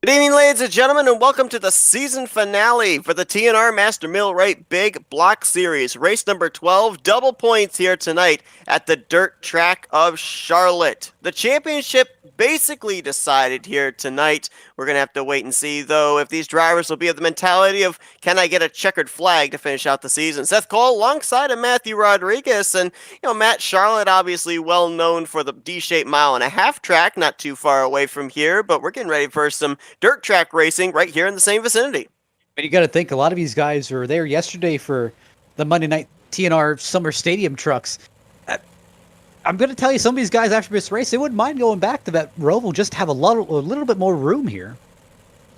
Good evening, ladies and gentlemen, and welcome to the season finale for the TNR Master Millwright Big Block Series. Race number 12, double points here tonight at the dirt track of Charlotte. The championship basically decided here tonight. We're going to have to wait and see, though, if these drivers will be of the mentality of, can I get a checkered flag to finish out the season? Seth Cole alongside of Matthew Rodriguez, and, Matt Charlotte, obviously well known for the D-shaped mile-and-a-half track, not too far away from here, but we're getting ready for some dirt track racing right here in the same vicinity. And you got to think a lot of these guys were there yesterday for the Monday night TNR Summer Stadium trucks. I'm going to tell you, some of these guys after this race, they wouldn't mind going back to that Roval just to have a little bit more room here.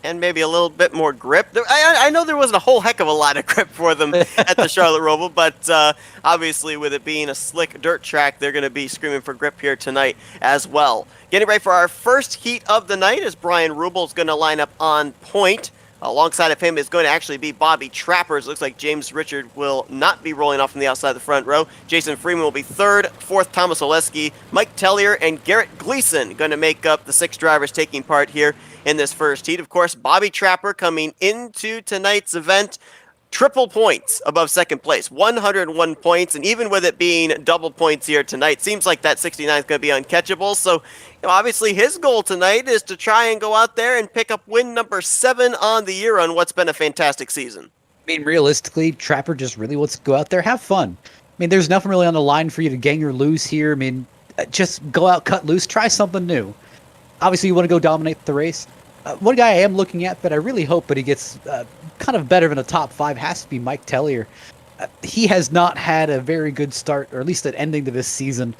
And maybe a little bit more grip. I know there wasn't a whole heck of a lot of grip for them at the Charlotte Roval, but obviously with it being a slick dirt track, they're going to be screaming for grip here tonight as well. Getting ready for our first heat of the night as Brian Rubel is going to line up on point. Alongside of him is going to actually be Bobby Trappers. Looks like James Richard will not be rolling off from the outside of the front row. Jason Freeman will be third. Fourth, Thomas Oleski. Mike Tellier and Garrett Gleason going to make up the six drivers taking part here in this first heat. Of course, Bobby Trapper coming into tonight's event. Triple points above second place, 101 points, and even with it being double points here tonight, seems like that 69 is going to be uncatchable. So, obviously his goal tonight is to try and go out there and pick up win number 7 on the year on what's been a fantastic season. I mean, realistically, Trapper just really wants to go out there, have fun. I mean, there's nothing really on the line for you to gain or lose here. I mean, just go out, cut loose, try something new. Obviously, you want to go dominate the race. One guy I am looking at, but I really hope that he gets kind of better than a top 5, has to be Mike Tellier. He has not had a very good start, or at least an ending to this season.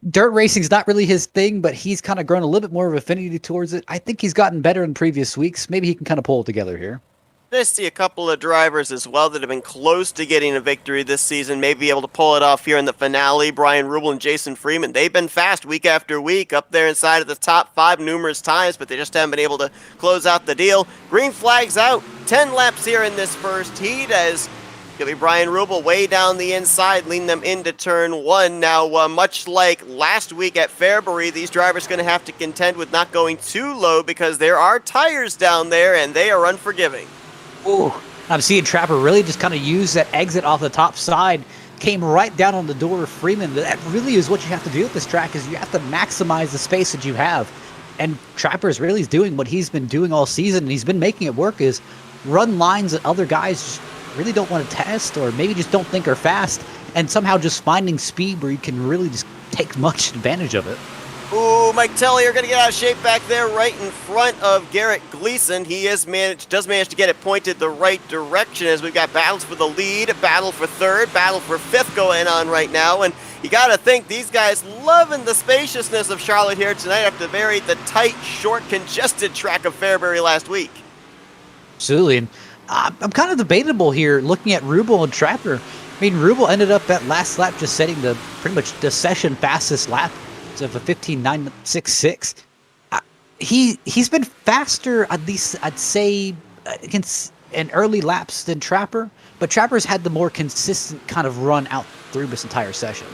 Dirt racing's not really his thing, but he's kind of grown a little bit more of affinity towards it. I think he's gotten better in previous weeks. Maybe he can kind of pull it together here. I see a couple of drivers as well that have been close to getting a victory this season, may be able to pull it off here in the finale. Brian Rubel and Jason Freeman, they've been fast week after week, up there inside of the top 5 numerous times, but they just haven't been able to close out the deal. Green flag's out, 10 laps here in this first heat as it'll be Brian Rubel way down the inside, leading them into turn 1. Now, much like last week at Fairbury, these drivers are going to have to contend with not going too low because there are tires down there and they are unforgiving. Ooh, I'm seeing Trapper really just kind of use that exit off the top side, came right down on the door of Freeman. That really is what you have to do with this track, is you have to maximize the space that you have. And Trapper is really doing what he's been doing all season, and he's been making it work, is run lines that other guys really don't want to test, or maybe just don't think are fast, and somehow just finding speed where you can really just take much advantage of it. Ooh, Mike Tellier going to get out of shape back there right in front of Garrett Gleason. He does manage to get it pointed the right direction as we've got battles for the lead, battle for third, battle for fifth going on right now. And you got to think these guys loving the spaciousness of Charlotte here tonight after the tight, short, congested track of Fairbury last week. Absolutely. And I'm kind of debatable here looking at Rubel and Trapper. I mean, Rubel ended up that last lap just setting the pretty much the session fastest lap of a 15.966. He's been faster, at least I'd say, in early laps than Trapper, but Trapper's had the more consistent kind of run out through this entire session.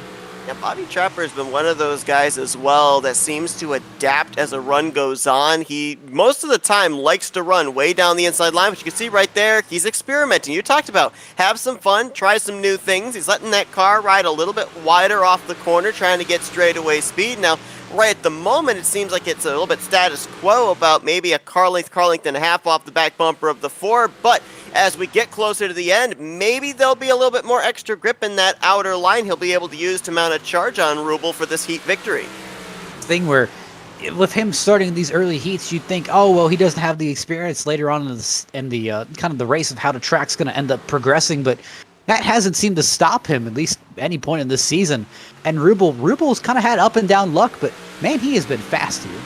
Yeah, Bobby Trapper has been one of those guys as well that seems to adapt as a run goes on. He, most of the time, likes to run way down the inside line, but you can see right there, he's experimenting. You talked about have some fun, try some new things. He's letting that car ride a little bit wider off the corner, trying to get straightaway speed. Now, right at the moment, it seems like it's a little bit status quo about maybe a car length and a half off the back bumper of the 4, but as we get closer to the end, maybe there'll be a little bit more extra grip in that outer line he'll be able to use to mount a charge on Rubel for this heat victory. Thing where, with him starting these early heats, you'd think, oh, well, he doesn't have the experience later on in the kind of the race of how the track's going to end up progressing, but that hasn't seemed to stop him, at least at any point in this season. And Rubel's kind of had up and down luck, but man, he has been fast here.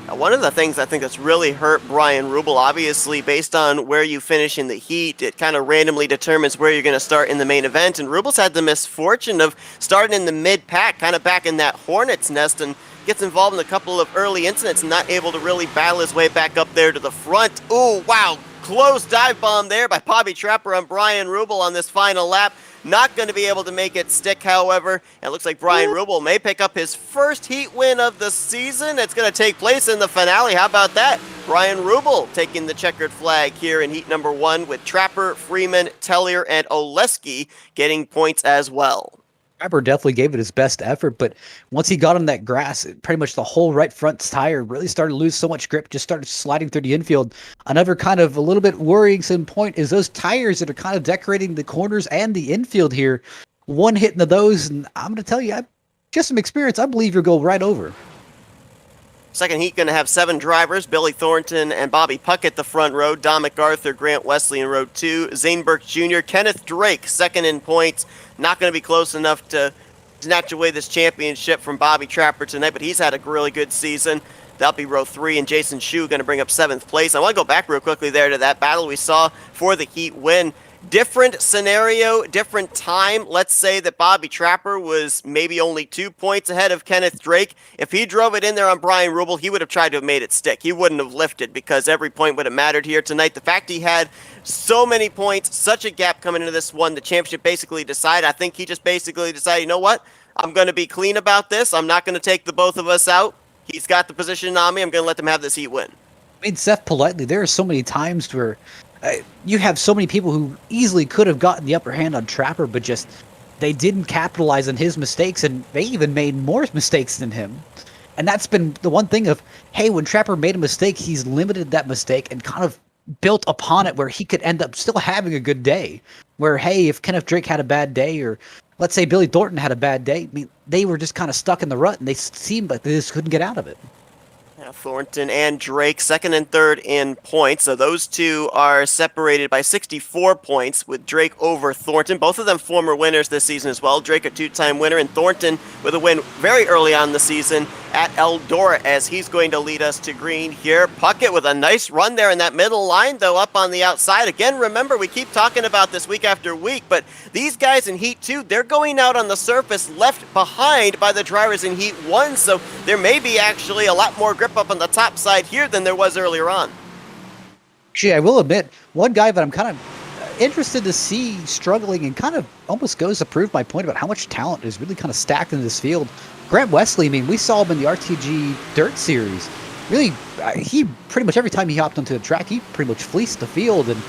One of the things I think that's really hurt Brian Rubel, obviously, based on where you finish in the heat, it kind of randomly determines where you're going to start in the main event. And Rubel's had the misfortune of starting in the mid-pack, kind of back in that hornet's nest, and gets involved in a couple of early incidents and not able to really battle his way back up there to the front. Ooh, wow, close dive bomb there by Bobby Trapper on Brian Rubel on this final lap. Not going to be able to make it stick, however. It looks like Brian Rubel may pick up his first heat win of the season. It's going to take place in the finale. How about that? Brian Rubel taking the checkered flag here in heat number 1 with Trapper, Freeman, Tellier, and Oleski getting points as well. Trapper definitely gave it his best effort, but once he got on that grass, pretty much the whole right front tire really started to lose so much grip, just started sliding through the infield. Another kind of a little bit worrisome point is those tires that are kind of decorating the corners and the infield here. One hit into those, and I'm going to tell you, just some experience, I believe you'll go right over. Second heat going to have 7 drivers, Billy Thornton and Bobby Puckett the front row, Don MacArthur, Grant Wesley in row 2, Zane Burke Jr., Kenneth Drake second in points. Not going to be close enough to snatch away this championship from Bobby Trapper tonight, but he's had a really good season. That'll be row 3, and Jason Shue going to bring up 7th place. I want to go back real quickly there to that battle we saw for the heat win. Different scenario, different time. Let's say that Bobby Trapper was maybe only 2 points ahead of Kenneth Drake. If he drove it in there on Brian Rubel, he would have tried to have made it stick. He wouldn't have lifted because every point would have mattered here tonight. The fact he had so many points, such a gap coming into this one, the championship basically decided. I think he just basically decided, you know what? I'm going to be clean about this. I'm not going to take the both of us out. He's got the position on me. I'm going to let them have this heat win. I mean, Seth, politely, there are so many times where you have so many people who easily could have gotten the upper hand on Trapper, but just they didn't capitalize on his mistakes, and they even made more mistakes than him. And that's been the one thing of, hey, when Trapper made a mistake, he's limited that mistake and kind of built upon it where he could end up still having a good day. Where, hey, if Kenneth Drake had a bad day, or let's say Billy Thornton had a bad day, I mean, they were just kind of stuck in the rut, and they seemed like they just couldn't get out of it. Thornton and Drake, second and third in points. So those two are separated by 64 points with Drake over Thornton. Both of them former winners this season as well. Drake a 2-time winner, and Thornton with a win very early on in the season at Eldora, as he's going to lead us to green here. Puckett with a nice run there in that middle line, though, up on the outside. Again, remember, we keep talking about this week after week, but these guys in Heat 2, they're going out on the surface left behind by the drivers in Heat 1, so there may be actually a lot more grip up on the top side here than there was earlier on. Actually, I will admit, one guy that I'm kind of interested to see struggling and kind of almost goes to prove my point about how much talent is really kind of stacked in this field. Grant Wesley, I mean, we saw him in the RTG Dirt Series. Really, he pretty much every time he hopped onto the track, he pretty much fleeced the field. And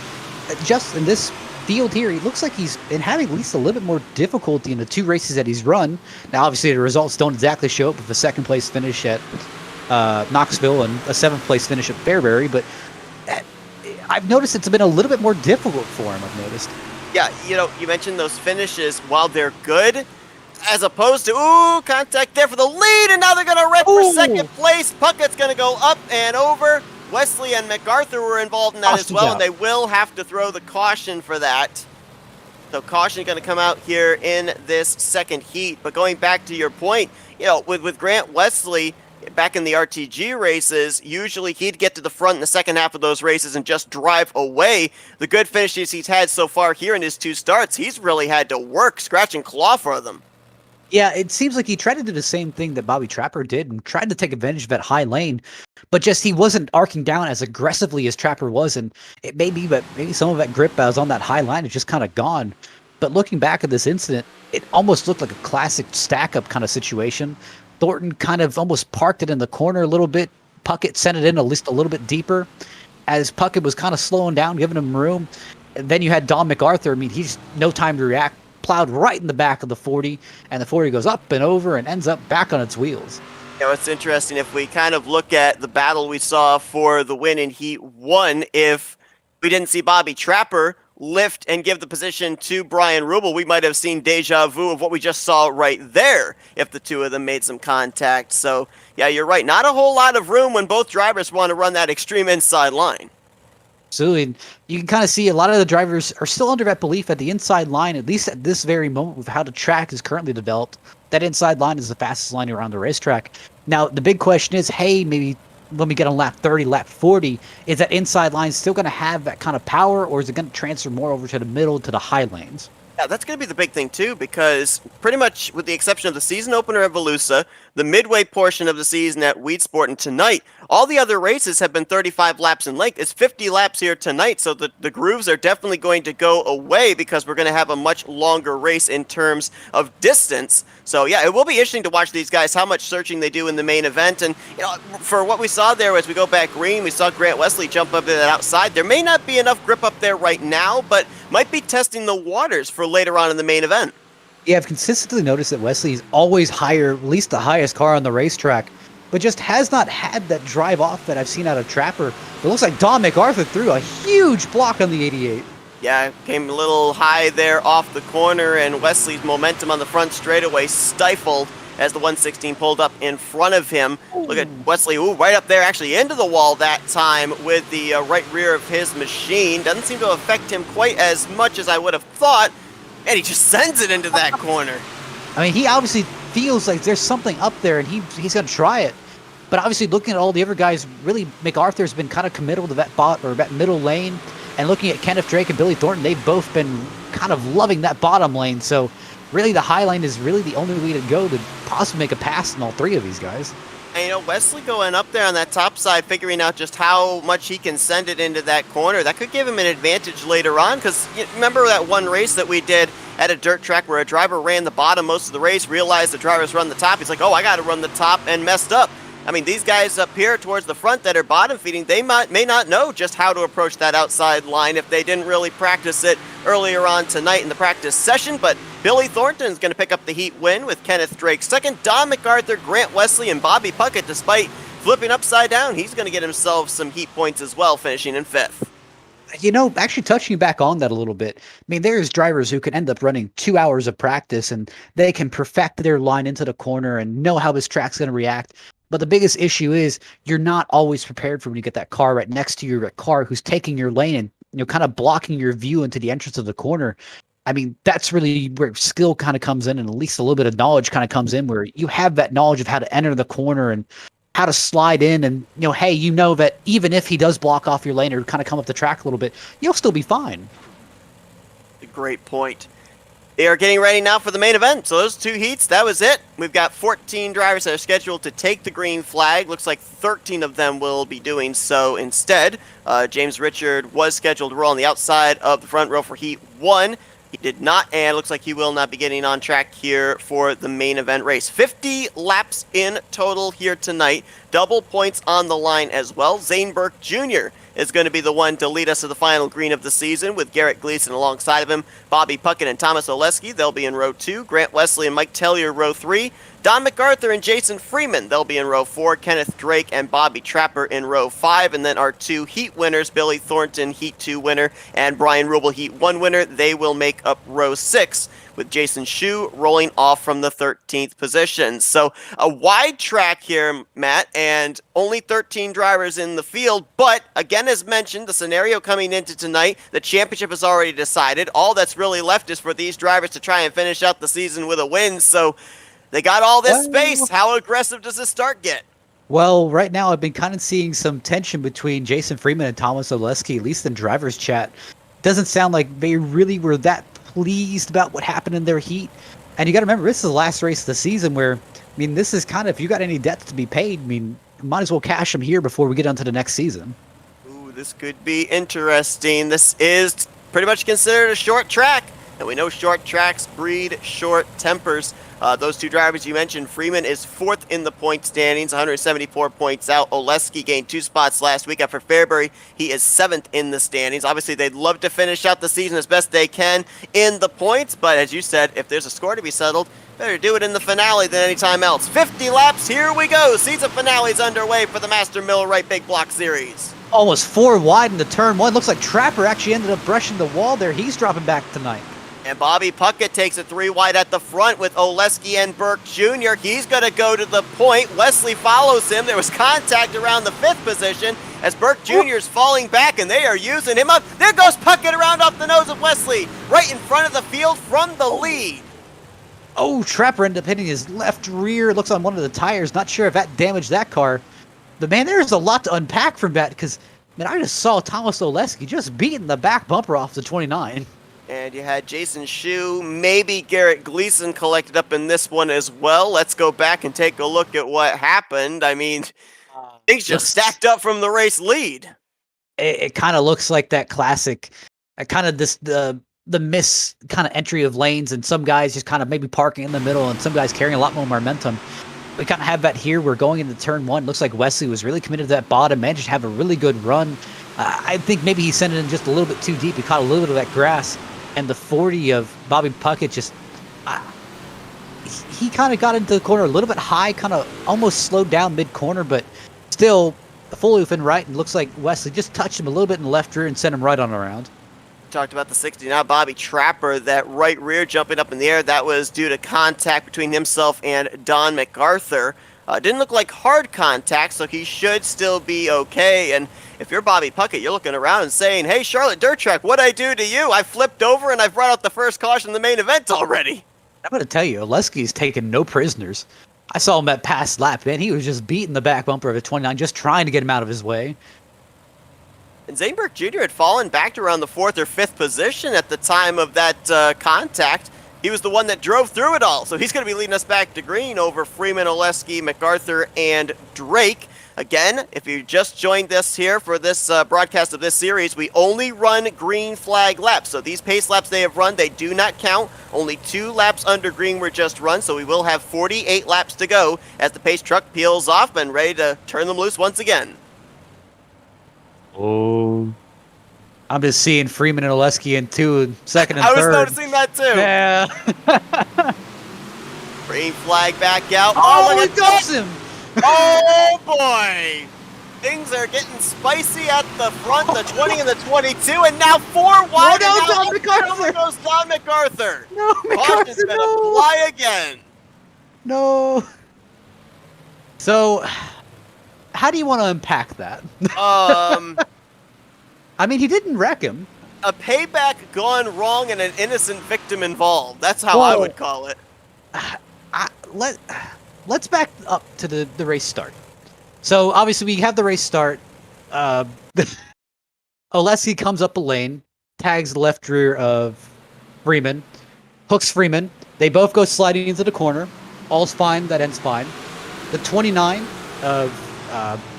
just in this field here, he looks like he's been having at least a little bit more difficulty in the 2 races that he's run. Now, obviously, the results don't exactly show up with a 2nd place finish at Knoxville and a 7th place finish at Fairbury, but I've noticed it's been a little bit more difficult for him, I've noticed. Yeah, you know, you mentioned those finishes, while they're good, as opposed to, ooh, contact there for the lead, and now they're going to rip for 2nd place. Puckett's going to go up and over. Wesley and MacArthur were involved in that as well, and they will have to throw the caution for that. So caution going to come out here in this 2nd heat. But going back to your point, you know, with Grant Wesley, back in the RTG races, usually he'd get to the front in the second half of those races and just drive away. The good finishes he's had so far here in his 2 starts, he's really had to work, scratch and claw for them. Yeah, it seems like he tried to do the same thing that Bobby Trapper did and tried to take advantage of that high lane, but just he wasn't arcing down as aggressively as Trapper was, and it may be, but maybe some of that grip that was on that high line is just kind of gone. But looking back at this incident, it almost looked like a classic stack-up kind of situation. Thornton kind of almost parked it in the corner a little bit. Puckett sent it in at least a little bit deeper. As Puckett was kind of slowing down, giving him room. And then you had Don MacArthur. I mean, he's no time to react. Plowed right in the back of the 40. And the 40 goes up and over and ends up back on its wheels. You know, it's interesting if we kind of look at the battle we saw for the win in Heat 1. If we didn't see Bobby Trapper lift and give the position to Brian Rubel, we might have seen deja vu of what we just saw right there if the 2 of them made some contact. So, yeah, you're right. Not a whole lot of room when both drivers want to run that extreme inside line. Absolutely. And you can kind of see a lot of the drivers are still under that belief at the inside line, at least at this very moment with how the track is currently developed. That inside line is the fastest line around the racetrack. Now, the big question is, hey, maybe when we get on lap 30, lap 40, is that inside line still going to have that kind of power, or is it going to transfer more over to the middle, to the high lanes? Yeah, that's going to be the big thing too, because pretty much with the exception of the season opener at Volusia, the midway portion of the season at Weed Sport, and tonight, all the other races have been 35 laps in length. It's 50 laps here tonight, so the grooves are definitely going to go away because we're going to have a much longer race in terms of distance. So yeah, it will be interesting to watch these guys, how much searching they do in the main event. And for what we saw there as we go back green, we saw Grant Wesley jump up to that outside. There may not be enough grip up there right now, but might be testing the waters for later on in the main event. Yeah, I've consistently noticed that Wesley is always higher, at least the highest car on the racetrack, but just has not had that drive off that I've seen out of Trapper. It looks like Don MacArthur threw a huge block on the 88. Yeah, came a little high there off the corner, and Wesley's momentum on the front straightaway stifled as the 116 pulled up in front of him. Ooh. Look at Wesley, right up there, actually into the wall that time with the right rear of his machine. Doesn't seem to affect him quite as much as I would have thought, and he just sends it into that corner. I mean, he obviously feels like there's something up there, and he's going to try it. But obviously, looking at all the other guys, really, MacArthur's been kind of committal to that middle lane. And looking at Kenneth Drake and Billy Thornton, they've both been kind of loving that bottom lane. So really, the high lane is really the only way to go to possibly make a pass in all three of these guys. And Wesley going up there on that top side, figuring out just how much he can send it into that corner. That could give him an advantage later on, because remember that one race that we did at a dirt track where a driver ran the bottom most of the race, realized the drivers run the top. He's like, oh, I got to run the top, and messed up. I mean, these guys up here towards the front that are bottom feeding, they may not know just how to approach that outside line if they didn't really practice it earlier on tonight in the practice session. But Billy Thornton is going to pick up the heat win with Kenneth Drake second. Don MacArthur, Grant Wesley, and Bobby Puckett, despite flipping upside down, he's going to get himself some heat points as well, finishing in fifth. Actually touching back on that a little bit, I mean, there's drivers who can end up running 2 hours of practice and they can perfect their line into the corner and know how this track's going to react. But the biggest issue is you're not always prepared for when you get that car right next to your car who's taking your lane and kind of blocking your view into the entrance of the corner. I mean, that's really where skill kind of comes in, and at least a little bit of knowledge kind of comes in, where you have that knowledge of how to enter the corner and how to slide in, and hey, that even if he does block off your lane or kind of come up the track a little bit, you'll still be fine. A great point. They are getting ready now for the main event. So those two heats, that was it. We've got 14 drivers that are scheduled to take the green flag. Looks like 13 of them will be doing so instead. James Richard was scheduled to roll on the outside of the front row for heat 1. He did not, and looks like he will not be getting on track here for the main event race. 50 laps in total here tonight. Double points on the line as well. Zane Burke Jr. is going to be the one to lead us to the final green of the season with Garrett Gleason alongside of him. Bobby Puckett and Thomas Oleski, they'll be in row 2. Grant Wesley and Mike Tellier, row 3. Don MacArthur and Jason Freeman, they'll be in row 4. Kenneth Drake and Bobby Trapper in row 5. And then our two heat winners, Billy Thornton, heat 2 winner, and Brian Rubel, heat 1 winner, they will make up row 6, with Jason Shue rolling off from the 13th position. So a wide track here, Matt, and only 13 drivers in the field. But again, as mentioned, the scenario coming into tonight, the championship is already decided. All that's really left is for these drivers to try and finish out the season with a win. So they got all this space. How aggressive does this start get? Well, right now I've been kind of seeing some tension between Jason Freeman and Thomas Oleski, at least in driver's chat. Doesn't sound like they really were that pleased about what happened in their heat. And you got to remember, this is the last race of the season where, I mean, this is kind of, if you got any debts to be paid, I mean, might as well cash them here before we get on to the next season. Ooh, this could be interesting. This is pretty much considered a short track, and we know short tracks breed short tempers. Those two drivers you mentioned, Freeman is 4th in the point standings, 174 points out. Oleski gained 2 spots last week after Fairbury. He is 7th in the standings. Obviously, they'd love to finish out the season as best they can in the points, but as you said, if there's a score to be settled, better do it in the finale than any time else. 50 laps, here we go. Season finale's underway for the Master Millwright Big Block Series. Almost 4 wide in the turn 1. Looks like Trapper actually ended up brushing the wall there. He's dropping back tonight. And Bobby Puckett takes it 3 wide at the front with Oleski and Burke Jr. He's going to go to the point. Wesley follows him. There was contact around the 5th position as Burke Jr. is falling back, and they are using him up. There goes Puckett around off the nose of Wesley, right in front of the field from the lead. Oh, Trapper ended up hitting his left rear. Looks on one of the tires. Not sure if that damaged that car. But, man, there's a lot to unpack from that because, man, I just saw Thomas Oleski just beating the back bumper off the 29. And you had Jason Shue, maybe Garrett Gleason collected up in this one as well. Let's go back and take a look at what happened. I mean, things just stacked up from the race lead. It kind of looks like that classic, kind of the miss kind of entry of lanes, and some guys just kind of maybe parking in the middle, and some guys carrying a lot more momentum. We kind of have that here. We're going into turn one. Looks like Wesley was really committed to that bottom, managed to have a really good run. I think maybe he sent it in just a little bit too deep. He caught a little bit of that grass, and the 40 of Bobby Puckett just, he kind of got into the corner a little bit high, kind of almost slowed down mid-corner, but still fully within right, and looks like Wesley just touched him a little bit in the left rear and sent him right on around. Talked about the 60. Now Bobby Trapper, that right rear jumping up in the air, that was due to contact between himself and Don MacArthur. Didn't look like hard contact, so he should still be okay. And if you're Bobby Puckett, you're looking around and saying, hey, Charlotte Dirt Track, what'd I do to you? I flipped over and I've brought out the first caution in the main event already. I'm going to tell you, Oleski's taking no prisoners. I saw him at past lap, man. He was just beating the back bumper of a 29, just trying to get him out of his way. And Zaneberg Jr. had fallen back to around the 4th or 5th position at the time of that contact. He was the one that drove through it all, so he's going to be leading us back to green over Freeman, Oleski, MacArthur, and Drake. Again, if you just joined us here for this broadcast of this series, we only run green flag laps. So these pace laps they have run, they do not count. Only 2 laps under green were just run, so we will have 48 laps to go as the pace truck peels off and ready to turn them loose once again. Oh, I'm just seeing Freeman and Oleski in 2, second and third. I was noticing that too. Yeah. Green flag back out. Oh, it goes him. Oh boy! Things are getting spicy at the front, the 20 and the 22, and now 4 wide. Oh, no, and Don MacArthur. Over goes Don MacArthur. No, Caution's gonna fly again. No. So, how do you want to unpack that? I mean, he didn't wreck him. A payback gone wrong and an innocent victim involved. That's how I would call it. Let's back up to the race start. So, obviously, we have the race start. Oleski comes up a lane, tags the left rear of Freeman, hooks Freeman. They both go sliding into the corner. All's fine. That ends fine. The 29 of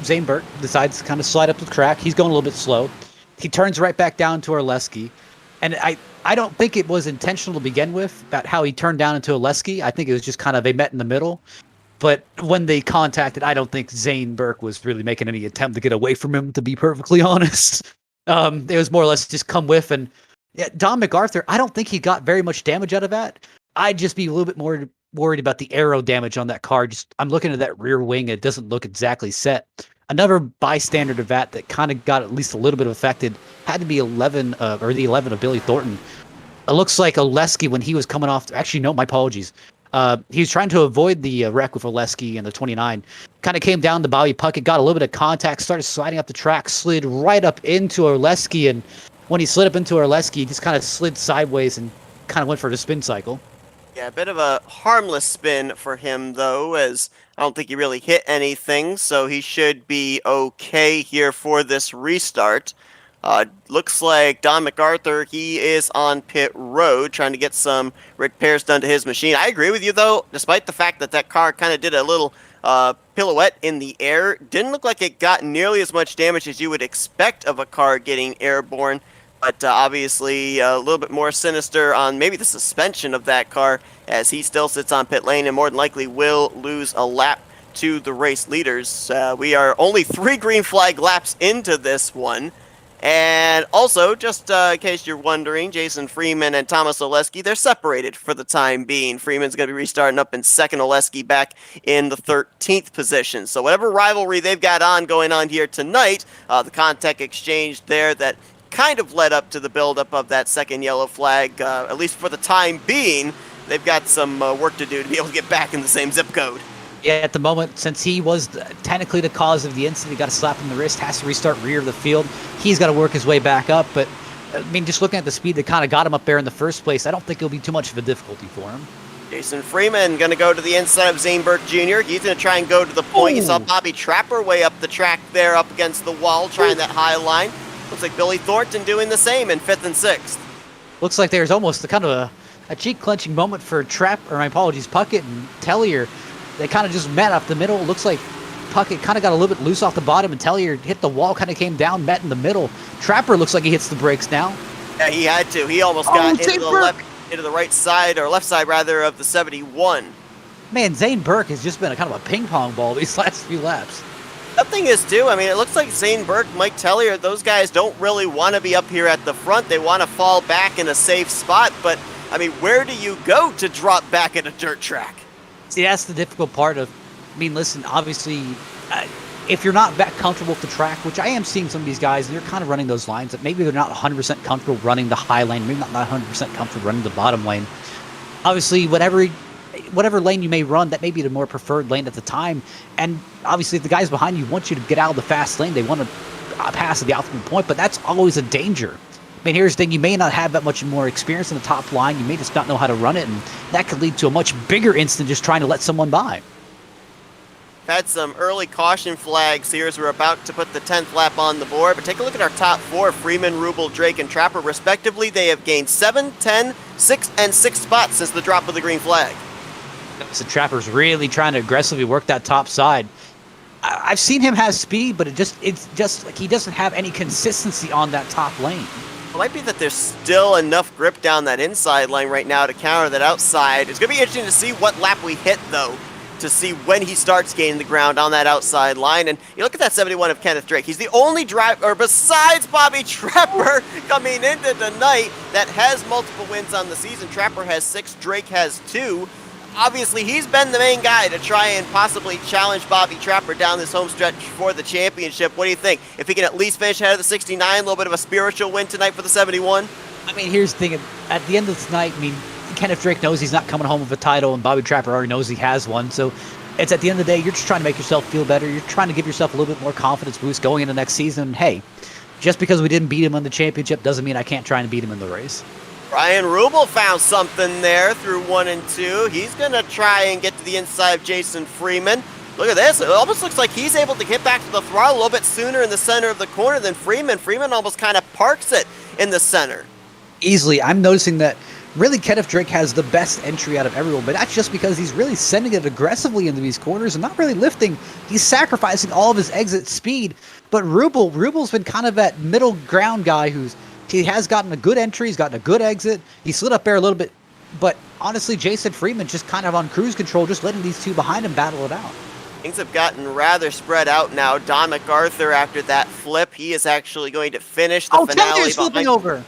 Zaneberg decides to kind of slide up the track. He's going a little bit slow. He turns right back down to Oleski. And I don't think it was intentional to begin with about how he turned down into Oleski. I think it was just kind of they met in the middle. But when they contacted, I don't think Zaneberg was really making any attempt to get away from him, to be perfectly honest. It was more or less just come with. And yeah, Don MacArthur, I don't think he got very much damage out of that. I'd just be a little bit more worried about the aero damage on that car. I'm looking at that rear wing. It doesn't look exactly set. Another bystander to that kind of got at least a little bit affected had to be the 11 of Billy Thornton. It looks like Oleski, when he was coming off, actually, no, my apologies. He was trying to avoid the wreck with Oleski and the 29. Kind of came down to Bobby Puckett, got a little bit of contact, started sliding up the track, slid right up into Oleski. And when he slid up into Oleski, he just kind of slid sideways and kind of went for the spin cycle. Yeah, a bit of a harmless spin for him, though, as I don't think he really hit anything, so he should be okay here for this restart. Looks like Don MacArthur, he is on pit road trying to get some repairs done to his machine. I agree with you, though, despite the fact that car kind of did a little pirouette in the air. Didn't look like it got nearly as much damage as you would expect of a car getting airborne. But obviously a little bit more sinister on maybe the suspension of that car, as he still sits on pit lane and more than likely will lose a lap to the race leaders. We are only 3 green flag laps into this one. And also, just in case you're wondering, Jason Freeman and Thomas Oleski, they're separated for the time being. Freeman's going to be restarting up in 2nd, Oleski back in the 13th position. So whatever rivalry they've got going on here tonight, the contact exchange there that kind of led up to the buildup of that second yellow flag, at least for the time being. They've got some work to do to be able to get back in the same zip code. Yeah, at the moment, since he was technically the cause of the incident, he got a slap in the wrist, has to restart rear of the field. He's got to work his way back up, but I mean, just looking at the speed that kind of got him up there in the first place, I don't think it'll be too much of a difficulty for him. Jason Freeman going to go to the inside of Zaneberg Jr. He's going to try and go to the point. You saw Bobby Trapper way up the track there, up against the wall, trying that high line. Looks like Billy Thornton doing the same in 5th and 6th. Looks like there's almost kind of a cheek-clenching moment for Puckett and Tellier. They kind of just met up the middle. Looks like Puckett kind of got a little bit loose off the bottom, and Tellier hit the wall, kind of came down, met in the middle. Trapper looks like he hits the brakes now. Yeah, he had to. He almost got into the right side, or left side rather, of the 71. Man, Zane Burke has just been a kind of a ping pong ball these last few laps. The thing is, too, I mean, it looks like Zane Burke, Mike Tellier, those guys don't really want to be up here at the front. They want to fall back in a safe spot, but, I mean, where do you go to drop back at a dirt track? See, that's the difficult part of, I mean, listen, obviously, if you're not that comfortable with the track, which I am seeing some of these guys, and they're kind of running those lines that maybe they're not 100% comfortable running the high lane, maybe not 100% comfortable running the bottom lane. Obviously, whatever lane you may run, that may be the more preferred lane at the time. And obviously, if the guys behind you want you to get out of the fast lane, they want to pass at the optimum point, but that's always a danger. I mean, here's the thing, you may not have that much more experience in the top line, you may just not know how to run it, and that could lead to a much bigger incident just trying to let someone by. Had some early caution flags here as we're about to put the 10th lap on the board, but take a look at our top four, Freeman, Rubel, Drake, and Trapper, respectively. They have gained 7, 10, 6, and 6 spots since the drop of the green flag. So Trapper's really trying to aggressively work that top side. I've seen him have speed, but it's just like he doesn't have any consistency on that top lane. It might be that there's still enough grip down that inside lane right now to counter that outside. It's going to be interesting to see what lap we hit, though, to see when he starts gaining the ground on that outside line. And you look at that 71 of Kenneth Drake. He's the only driver, besides Bobby Trapper, coming into tonight that has multiple wins on the season. Trapper has 6, Drake has 2. Obviously, he's been the main guy to try and possibly challenge Bobby Trapper down this home stretch for the championship. What do you think? If he can at least finish ahead of the 69, a little bit of a spiritual win tonight for the 71? I mean, here's the thing. At the end of the night, I mean, Kenneth Drake knows he's not coming home with a title, and Bobby Trapper already knows he has one. So it's at the end of the day, you're just trying to make yourself feel better. You're trying to give yourself a little bit more confidence boost going into next season. Hey, just because we didn't beat him on the championship doesn't mean I can't try and beat him in the race. Ryan Rubel found something there through 1 and 2. He's going to try and get to the inside of Jason Freeman. Look at this. It almost looks like he's able to get back to the throttle a little bit sooner in the center of the corner than Freeman. Freeman almost kind of parks it in the center. Easily. I'm noticing that really Kenneth Drake has the best entry out of everyone, but that's just because he's really sending it aggressively into these corners and not really lifting. He's sacrificing all of his exit speed. But Rubel's been kind of that middle ground guy he has gotten a good entry, he's gotten a good exit, he slid up there a little bit, but honestly, Jason Freeman just kind of on cruise control, just letting these two behind him battle it out. Things have gotten rather spread out now. Don MacArthur, after that flip, he is actually going to finish the finale. Tellier's flipping over.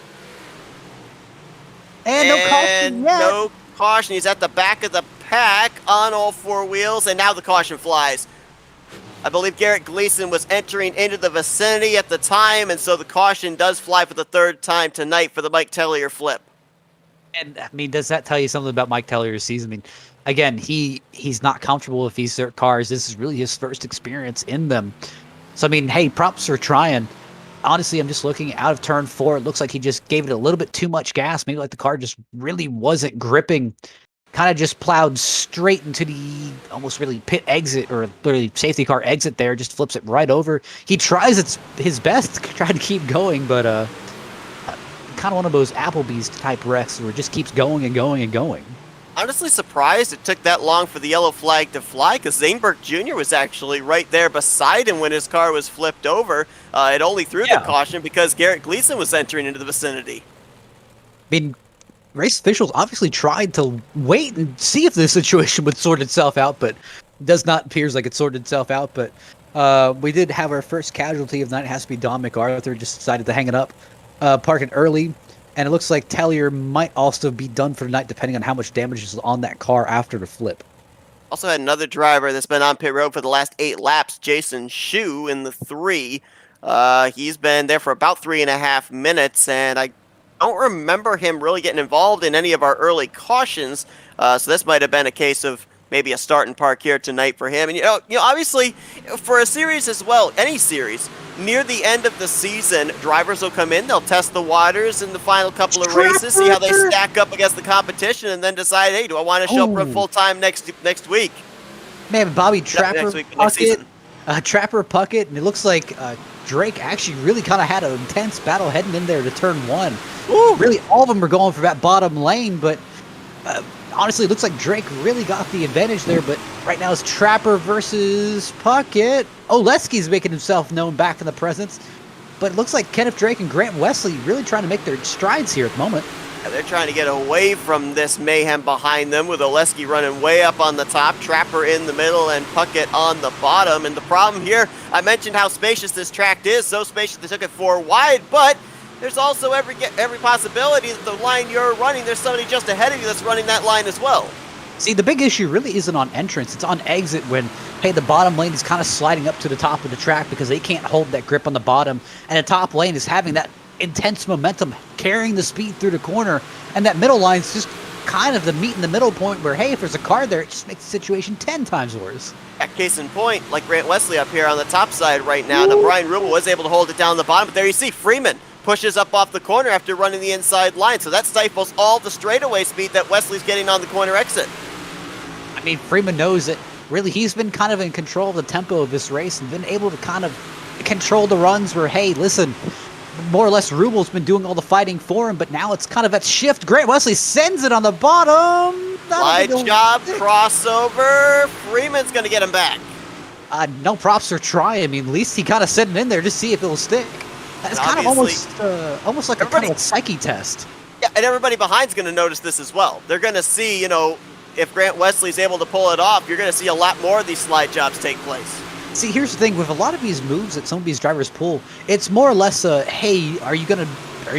And no caution yet. No caution. He's at the back of the pack on all 4 wheels, and now the caution flies. I believe Garrett Gleason was entering into the vicinity at the time, and so the caution does fly for the 3rd time tonight for the Mike Tellier flip. And, I mean, does that tell you something about Mike Tellier's season? I mean, again, he's not comfortable with these dirt cars. This is really his first experience in them. So, I mean, hey, props for trying. Honestly, I'm just looking out of turn 4. It looks like he just gave it a little bit too much gas. Maybe like the car just really wasn't gripping. Kind of just plowed straight into the almost really pit exit or literally safety car exit there. Just flips it right over. He tries his best to try to keep going, but kind of one of those Applebee's type wrecks where it just keeps going and going and going. Honestly surprised it took that long for the yellow flag to fly, because Zane Burke Jr. was actually right there beside him when his car was flipped over. It only threw the caution because Garrett Gleason was entering into the vicinity. I mean, race officials obviously tried to wait and see if the situation would sort itself out, but it does not appear like it sorted itself out. But we did have our first casualty of the night. It has to be Don MacArthur. Just decided to hang it up, park it early. And it looks like Tellier might also be done for the night, depending on how much damage is on that car after the flip. Also had another driver that's been on pit road for the last 8 laps, Jason Shue, in the 3. He's been there for about 3.5 minutes, and I don't remember him really getting involved in any of our early cautions. So this might have been a case of maybe a start and park here tonight for him. And you know, obviously for a series as well, any series, near the end of the season, drivers will come in, they'll test the waters in the final couple of races, see how they stack up against the competition, and then decide, hey, do I want to show up for full time next week? Man, Bobby Trapper, Puckett, and it looks like Drake actually really kind of had an intense battle heading in there to turn 1. Ooh. Really, all of them were going for that bottom lane, but honestly, it looks like Drake really got the advantage there. But right now it's Trapper versus Puckett. Oleski's making himself known back in the presence. But it looks like Kenneth Drake and Grant Wesley really trying to make their strides here at the moment. Yeah, they're trying to get away from this mayhem behind them with Oleski running way up on the top, Trapper in the middle, and Puckett on the bottom. And the problem here, I mentioned how spacious this track is, so spacious they took it 4 wide, but there's also every possibility that the line you're running, there's somebody just ahead of you that's running that line as well. See, the big issue really isn't on entrance. It's on exit when, hey, the bottom lane is kind of sliding up to the top of the track because they can't hold that grip on the bottom, and the top lane is having that intense momentum carrying the speed through the corner, and that middle line is just kind of the meet in the middle point where, hey, if there's a car there, it just makes the situation 10 times worse. Case in point, like Grant Wesley up here on the top side right now, that Brian Rubel was able to hold it down the bottom, but there you see Freeman pushes up off the corner after running the inside line, so that stifles all the straightaway speed that Wesley's getting on the corner exit. I mean, Freeman knows that really he's been kind of in control of the tempo of this race and been able to kind of control the runs where, hey, listen, more or less Rubel's been doing all the fighting for him, but now it's kind of that shift. Grant Wesley sends it on the bottom. Light job, crossover. Freeman's going to get him back. No props for trying. I mean, at least he kind of sent it in there to see if it'll stick. It's kind of almost like a kind of a psyche test. Yeah, and everybody behind's going to notice this as well. They're going to see, you know, if Grant Wesley's able to pull it off, you're going to see a lot more of these slide jobs take place. See, here's the thing. With a lot of these moves that some of these drivers pull, it's more or less a, hey, are you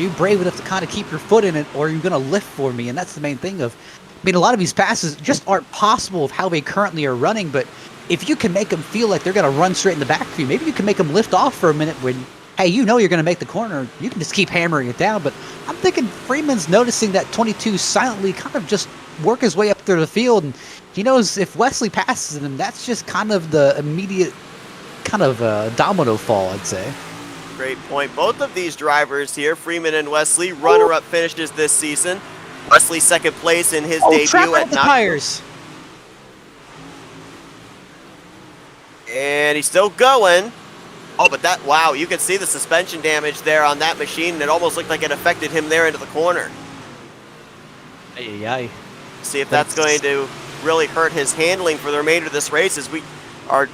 brave enough to kind of keep your foot in it, or are you going to lift for me? And that's the main thing of, I mean, a lot of these passes just aren't possible of how they currently are running, but if you can make them feel like they're going to run straight in the back for you, maybe you can make them lift off for a minute when, hey, you know you're going to make the corner, you can just keep hammering it down. But I'm thinking Freeman's noticing that 22 silently kind of just work his way up through the field, and he knows if Wesley passes him, that's just kind of the immediate kind of domino fall, I'd say. Great point. Both of these drivers here, Freeman and Wesley, runner-up finishes this season. Wesley second place in his debut at the tires. And he's still going. Oh, but that, wow, you can see the suspension damage there on that machine, and it almost looked like it affected him there into the corner. Ay. See if that's going to really hurt his handling for the remainder of this race as we are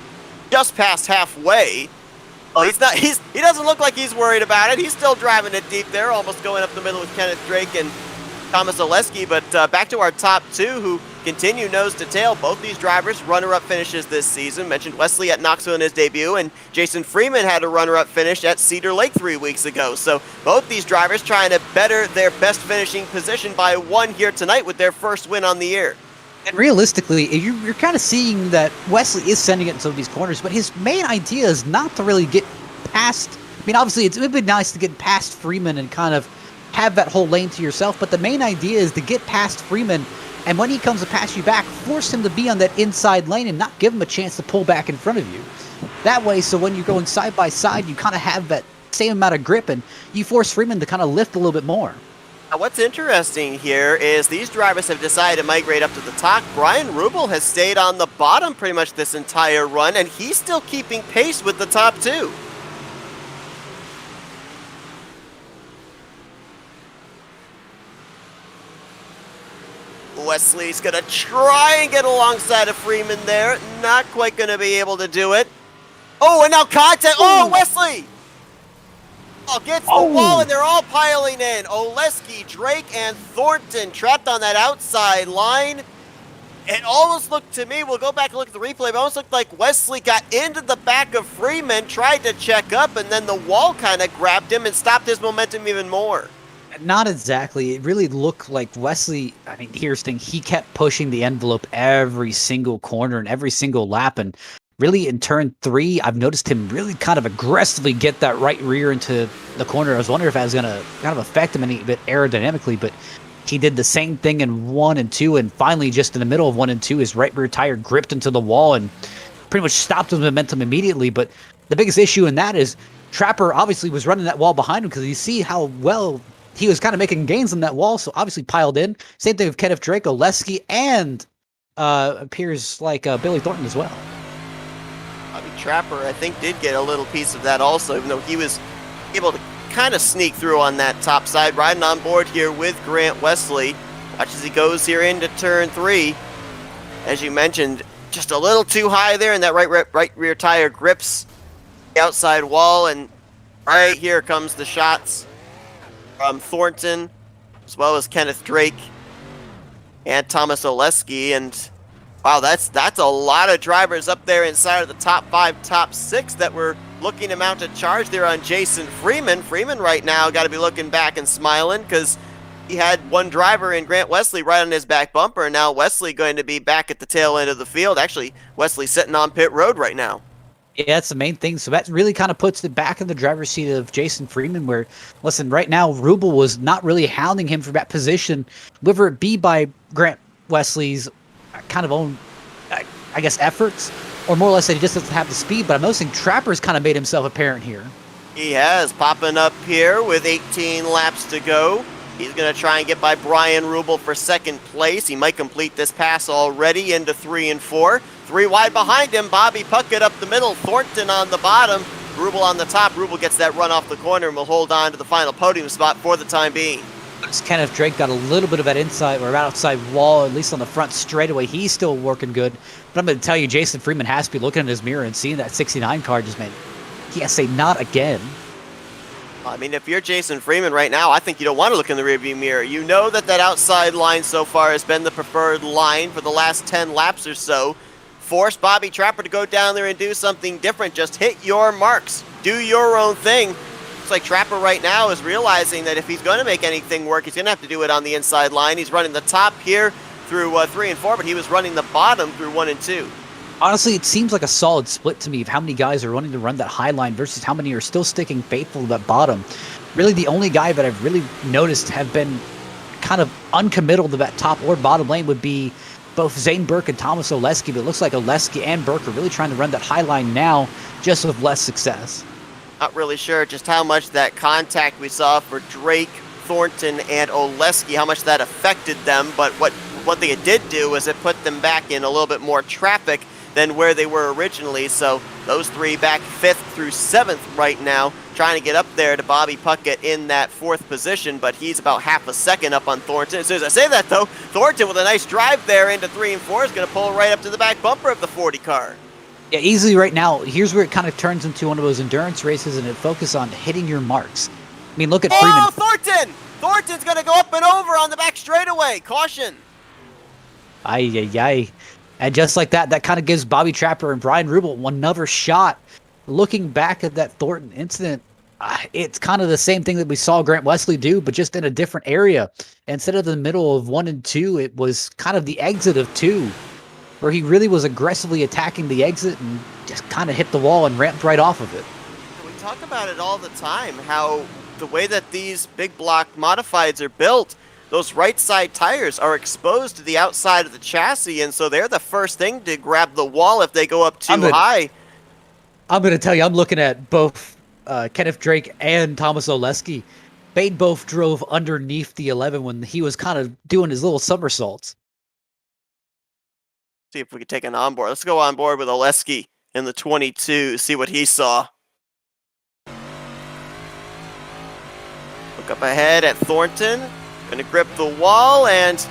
just past halfway. Oh, he doesn't look like he's worried about it. He's still driving it deep there, almost going up the middle with Kenneth Drake and Thomas Oleski. But back to our top two who continue nose to tail. Both these drivers runner-up finishes this season. Mentioned Wesley at Knoxville in his debut, and Jason Freeman had a runner-up finish at Cedar Lake 3 weeks ago. So both these drivers trying to better their best finishing position by 1 here tonight with their first win on the year. And realistically, you're kind of seeing that Wesley is sending it in some of these corners, but his main idea is not to really get past. I mean, obviously, it would be nice to get past Freeman and kind of have that whole lane to yourself, but the main idea is to get past Freeman, and when he comes to pass you back, force him to be on that inside lane and not give him a chance to pull back in front of you. That way, so when you're going side by side, you kind of have that same amount of grip, and you force Freeman to kind of lift a little bit more. Now, what's interesting here is these drivers have decided to migrate up to the top. Brian Rubel has stayed on the bottom pretty much this entire run, and he's still keeping pace with the top two. Wesley's going to try and get alongside of Freeman there. Not quite going to be able to do it. Oh, and now contact. Oh, Wesley! Gets the wall, and they're all piling in. Oleski, Drake, and Thornton trapped on that outside line. It almost looked to me, we'll go back and look at the replay, but it almost looked like Wesley got into the back of Freeman, tried to check up, and then the wall kind of grabbed him and stopped his momentum even more. Not exactly. It really looked like Wesley, I mean, here's the thing, he kept pushing the envelope every single corner and every single lap, and really in turn 3, I've noticed him really kind of aggressively get that right rear into the corner. I was wondering if that was going to kind of affect him any bit aerodynamically, but he did the same thing in 1 and 2, and finally just in the middle of 1 and 2, his right rear tire gripped into the wall and pretty much stopped his momentum immediately. But the biggest issue in that is Trapper obviously was running that wall behind him because you see how well he was kind of making gains on that wall, so obviously piled in. Same thing with Kenneth Drake, Oleski, and appears like Billy Thornton as well. Bobby Trapper, I think, did get a little piece of that also, even though he was able to kind of sneak through on that top side. Riding on board here with Grant Wesley. Watch as he goes here into turn 3. As you mentioned, just a little too high there, and that right rear tire grips the outside wall, and right here comes the shots from Thornton, as well as Kenneth Drake and Thomas Oleski, and wow, that's a lot of drivers up there inside of the top 5, top 6 that were looking to mount a charge there on Jason Freeman. Freeman right now got to be looking back and smiling because he had one driver in Grant Wesley right on his back bumper, and now Wesley going to be back at the tail end of the field. Actually, Wesley sitting on pit road right now. Yeah, that's the main thing. So that really kind of puts it back in the driver's seat of Jason Freeman, where, listen, right now, Rubel was not really hounding him for that position, whether it be by Grant Wesley's kind of own, I guess, efforts, or more or less that he just doesn't have the speed. But I'm noticing Trapper's kind of made himself apparent here. He has, popping up here with 18 laps to go. He's going to try and get by Brian Rubel for second place. He might complete this pass already into 3 and 4. 3 wide behind him. Bobby Puckett up the middle. Thornton on the bottom. Rubel on the top. Rubel gets that run off the corner and will hold on to the final podium spot for the time being. Kenneth Drake got a little bit of that inside or outside wall, at least on the front straightaway. He's still working good. But I'm going to tell you, Jason Freeman has to be looking in his mirror and seeing that 69 car just, man, he has to say, not again. I mean, if you're Jason Freeman right now, I think you don't want to look in the rearview mirror. You know that outside line so far has been the preferred line for the last 10 laps or so. Force Bobby Trapper to go down there and do something different. Just hit your marks. Do your own thing. Looks like Trapper right now is realizing that if he's going to make anything work, he's going to have to do it on the inside line. He's running the top here through 3 and 4, but he was running the bottom through 1 and 2. Honestly, it seems like a solid split to me of how many guys are wanting to run that high line versus how many are still sticking faithful to that bottom. Really, the only guy that I've really noticed have been kind of uncommittal to that top or bottom lane would be both Zane Burke and Thomas Oleski, but it looks like Oleski and Burke are really trying to run that high line now, just with less success. Not really sure just how much that contact we saw for Drake, Thornton, and Oleski, how much that affected them, but what they did do was it put them back in a little bit more traffic than where they were originally. So those 3 back 5th through 7th right now, trying to get up there to Bobby Puckett in that 4th position, but he's about half a second up on Thornton. As soon as I say that, though, Thornton with a nice drive there into 3 and 4 is going to pull right up to the back bumper of the 40 car. Yeah, easily right now. Here's where it kind of turns into one of those endurance races, and it focuses on hitting your marks. I mean, look at Freeman. Oh, Thornton! Thornton's going to go up and over on the back straightaway. Caution. Ay. And just like that, that kind of gives Bobby Trapper and Brian Rubel another shot. Looking back at that Thornton incident, it's kind of the same thing that we saw Grant Wesley do, but just in a different area. Instead of the middle of 1 and 2, it was kind of the exit of 2, where he really was aggressively attacking the exit and just kind of hit the wall and ramped right off of it. We talk about it all the time, how the way that these big block modifieds are built, those right side tires are exposed to the outside of the chassis, and so they're the first thing to grab the wall if they go up too high. I'm going to tell you, I'm looking at both Kenneth Drake and Thomas Oleski. They both drove underneath the 11 when he was kind of doing his little somersaults. See if we can take an onboard. Let's go on board with Oleski in the 22, see what he saw. Look up ahead at Thornton. Gonna grip the wall, and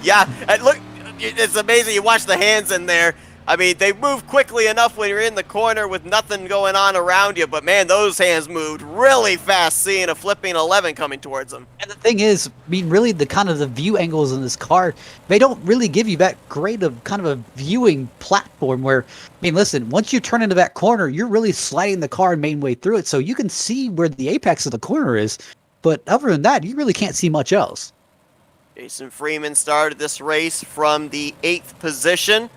yeah, and look, it's amazing. You watch the hands in there. I mean, they move quickly enough when you're in the corner with nothing going on around you, but man, those hands moved really fast seeing a flipping 11 coming towards them. And the thing is, I mean, really the kind of the view angles in this car, they don't really give you that great of kind of a viewing platform where, I mean, listen, once you turn into that corner, you're really sliding the car main way through it, so you can see where the apex of the corner is. But other than that, you really can't see much else. Jason Freeman started this race from the 8th position.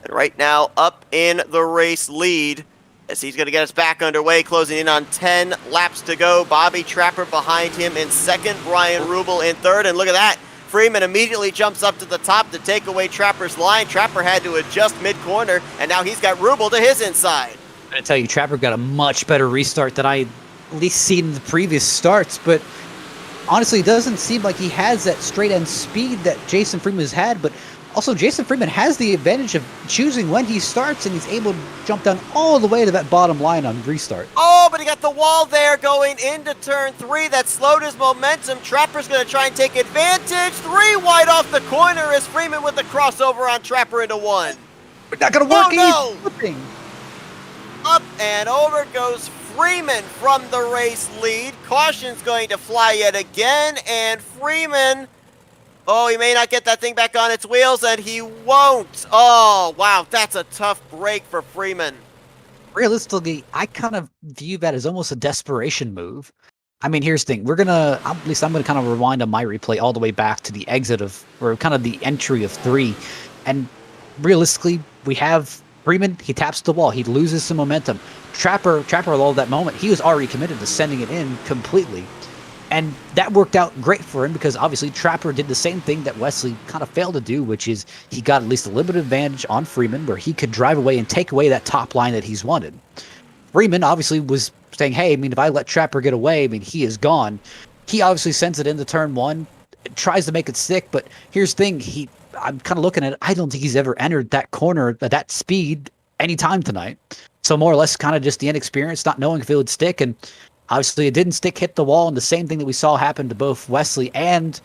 And right now up in the race lead as he's going to get us back underway, closing in on 10 laps to go. Bobby Trapper behind him in 2nd, Brian Rubel in 3rd. And look at that. Freeman immediately jumps up to the top to take away Trapper's line. Trapper had to adjust mid-corner, and now he's got Rubel to his inside. I'm going to tell you, Trapper got a much better restart than I at least seen in the previous starts, but honestly, it doesn't seem like he has that straight end speed that Jason Freeman has had. But Also, Jason Freeman has the advantage of choosing when he starts, and he's able to jump down all the way to that bottom line on restart. Oh, but he got the wall there going into turn 3. That slowed his momentum. Trapper's going to try and take advantage. 3 wide off the corner as Freeman with the crossover on Trapper into 1. We're not going to work. Oh, He's flipping. Up and over goes Freeman from the race lead. Caution's going to fly yet again, and Freeman... Oh, he may not get that thing back on its wheels, and he won't. Oh, wow, that's a tough break for Freeman. Realistically, I kind of view that as almost a desperation move. I mean, here's the thing. At least I'm going to kind of rewind on my replay all the way back to the exit of, or kind of the entry of 3. And realistically, we have Freeman, he taps the wall. He loses some momentum. Trapper all that moment, he was already committed to sending it in completely. And that worked out great for him because obviously Trapper did the same thing that Wesley kind of failed to do, which is he got at least a little bit of advantage on Freeman where he could drive away and take away that top line that he's wanted. Freeman obviously was saying, hey, I mean, if I let Trapper get away, I mean, he is gone. He obviously sends it into turn 1, tries to make it stick, but here's the thing. I'm kind of looking at it. I don't think he's ever entered that corner at that speed anytime tonight. So more or less kind of just the inexperience, not knowing if it would stick, and obviously, it didn't stick, hit the wall, and the same thing that we saw happen to both Wesley and,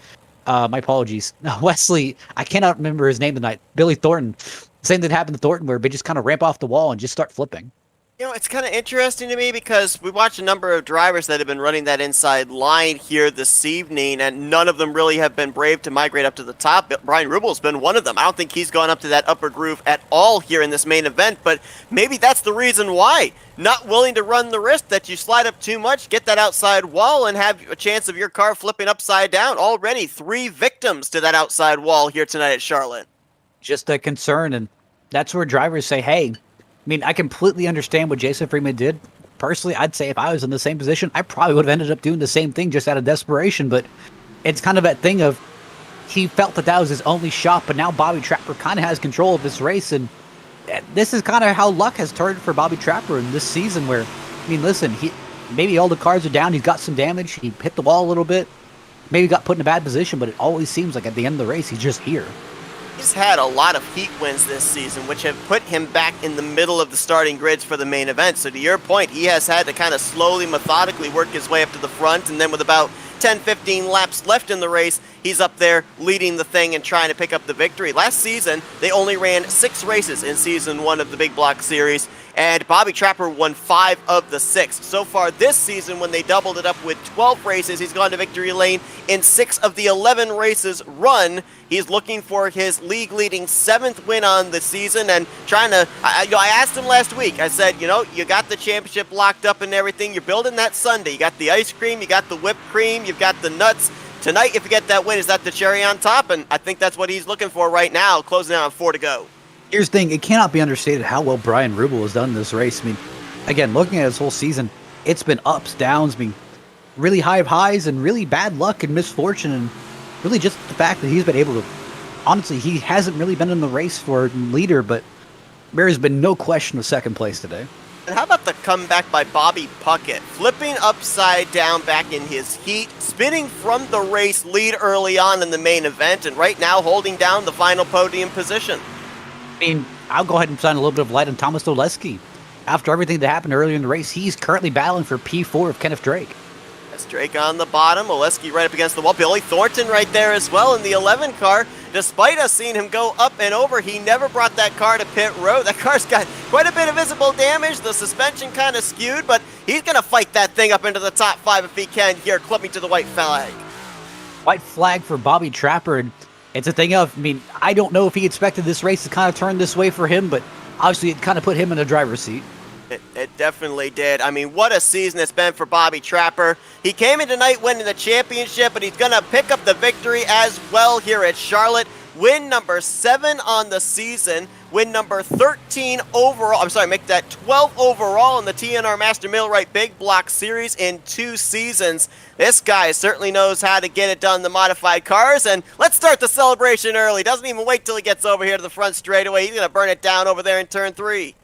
my apologies, Wesley, I cannot remember his name tonight, Billy Thornton. Same thing happened to Thornton where they just kind of ramp off the wall and just start flipping. You know, it's kind of interesting to me because we watched a number of drivers that have been running that inside line here this evening, and none of them really have been brave to migrate up to the top. Brian Rubel's been one of them. I don't think he's gone up to that upper groove at all here in this main event, but maybe that's the reason why. Not willing to run the risk that you slide up too much, get that outside wall, and have a chance of your car flipping upside down. Already 3 victims to that outside wall here tonight at Charlotte. Just a concern, and that's where drivers say, hey, I mean, I completely understand what Jason Freeman did. Personally, I'd say if I was in the same position, I probably would have ended up doing the same thing just out of desperation. But it's kind of that thing of he felt that was his only shot, but now Bobby Trapper kind of has control of this race. And this is kind of how luck has turned for Bobby Trapper in this season where, I mean, listen, maybe all the cars are down. He's got some damage. He hit the wall a little bit. Maybe got put in a bad position, but it always seems like at the end of the race, he's just here. He's had a lot of heat wins this season, which have put him back in the middle of the starting grids for the main event. So to your point, he has had to kind of slowly, methodically work his way up to the front, and then with about 10-15 laps left in the race, he's up there leading the thing and trying to pick up the victory. Last season, they only ran 6 races in Season 1 of the Big Block Series, and Bobby Trapper won 5 of the 6. So far this season, when they doubled it up with 12 races, he's gone to victory lane in 6 of the 11 races run. He's looking for his league-leading 7th win on the season and trying to... I asked him last week, I said, you got the championship locked up and everything. You're building that sundae. You got the ice cream, you got the whipped cream, you've got the nuts. Tonight, if you get that win, is that the cherry on top? And I think that's what he's looking for right now, closing out on 4 to go. Here's the thing, it cannot be understated how well Brian Rubel has done in this race. I mean, again, looking at his whole season, it's been ups, downs, I mean, really high highs and really bad luck and misfortune, and really just the fact that he's been able to, honestly, he hasn't really been in the race for leader, but there has been no question of second place today. And how about the comeback by Bobby Puckett, flipping upside down back in his heat, spinning from the race lead early on in the main event, and right now holding down the final podium position. I mean, I'll go ahead and shine a little bit of light on Thomas Oleski. After everything that happened earlier in the race, he's currently battling for P4 of Kenneth Drake. That's Drake on the bottom, Oleski right up against the wall. Billy Thornton right there as well in the 11 car. Despite us seeing him go up and over, he never brought that car to pit road. That car's got quite a bit of visible damage. The suspension kind of skewed, but he's going to fight that thing up into the top 5 if he can here, clipping to the white flag. White flag for Bobby Trapper, and it's a thing of, I mean, I don't know if he expected this race to kind of turn this way for him, but obviously it kind of put him in the driver's seat. It definitely did. I mean, what a season it's been for Bobby Trapper. He came in tonight winning the championship, but he's going to pick up the victory as well here at Charlotte. Win number 7 on the season. Win number 13 overall. I'm sorry, make that 12 overall in the TNR Master Millwright Big Block Series in 2 seasons. This guy certainly knows how to get it done in the modified cars, and let's start the celebration early. Doesn't even wait till he gets over here to the front straightaway. He's going to burn it down over there in turn 3.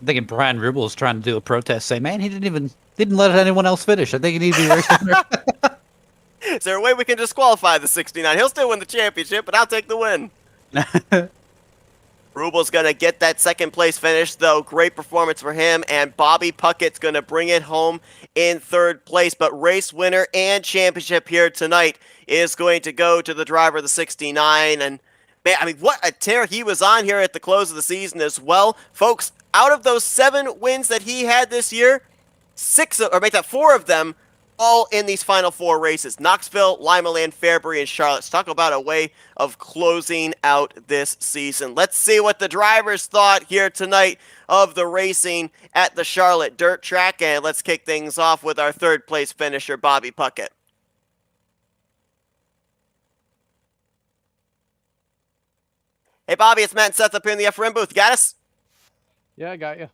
I'm thinking Brian Rubel is trying to do a protest, say, man, he didn't let anyone else finish. I think he needs to be racing. Is there a way we can disqualify the 69? He'll still win the championship, but I'll take the win. Rubel's going to get that second place finish, though. Great performance for him, and Bobby Puckett's going to bring it home in third place. But race winner and championship here tonight is going to go to the driver of the 69. And man, I mean, what a tear he was on here at the close of the season as well. Folks, out of those 7 wins that he had this year, 4 of them all in these final 4 races. Knoxville, Limaland, Fairbury, and Charlotte. Let's talk about a way of closing out this season. Let's see what the drivers thought here tonight of the racing at the Charlotte Dirt Track, and let's kick things off with our third place finisher, Bobby Puckett. Hey, Bobby, it's Matt and Seth up here in the FRM booth. You got us? Yeah, I got you.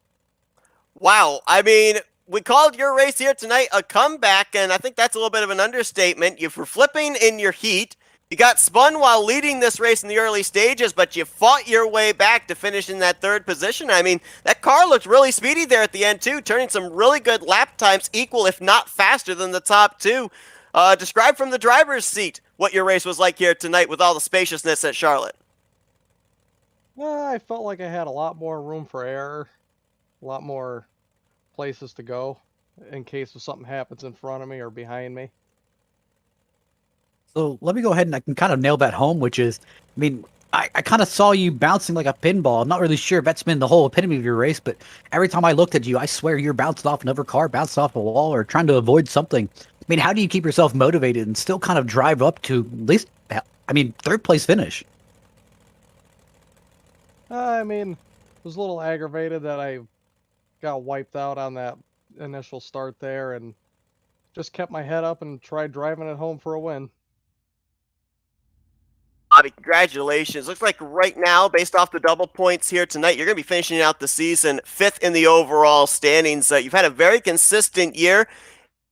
Wow. I mean, we called your race here tonight a comeback, and I think that's a little bit of an understatement. You were flipping in your heat. You got spun while leading this race in the early stages, but you fought your way back to finish in that third position. I mean, that car looked really speedy there at the end, too, turning some really good lap times, equal if not faster than the top 2. Describe from the driver's seat what your race was like here tonight with all the spaciousness at Charlotte. I felt like I had a lot more room for error, a lot more places to go in case if something happens in front of me or behind me. So let me go ahead and I can kind of nail that home, which is, I mean, I kind of saw you bouncing like a pinball. I'm not really sure if that's been the whole epitome of your race, but every time I looked at you, I swear you're bouncing off another car, bouncing off a wall, or trying to avoid something. I mean, how do you keep yourself motivated and still kind of drive up to at least, I mean, third place finish? I mean, was a little aggravated that I got wiped out on that initial start there and just kept my head up and tried driving it home for a win. Bobby, congratulations. Looks like right now, based off the double points here tonight, you're going to be finishing out the season 5th in the overall standings. You've had a very consistent year.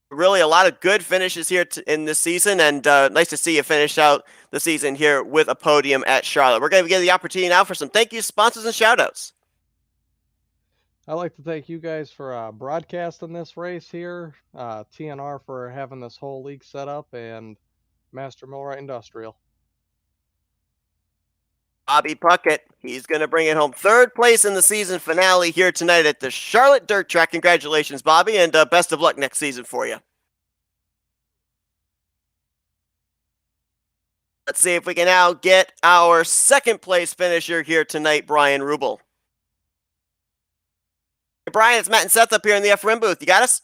Really a lot of good finishes here in this season, and nice to see you finish out the season here with a podium at Charlotte. We're going to get the opportunity now for some thank you, sponsors, and shout-outs. I'd like to thank you guys for broadcasting this race here, TNR for having this whole league set up, and Master Millwright Industrial. Bobby Puckett, he's going to bring it home. Third place in the season finale here tonight at the Charlotte Dirt Track. Congratulations, Bobby, and best of luck next season for you. Let's see if we can now get our second place finisher here tonight, Brian Rubel. Hey, Brian, it's Matt and Seth up here in the FRM booth. You got us?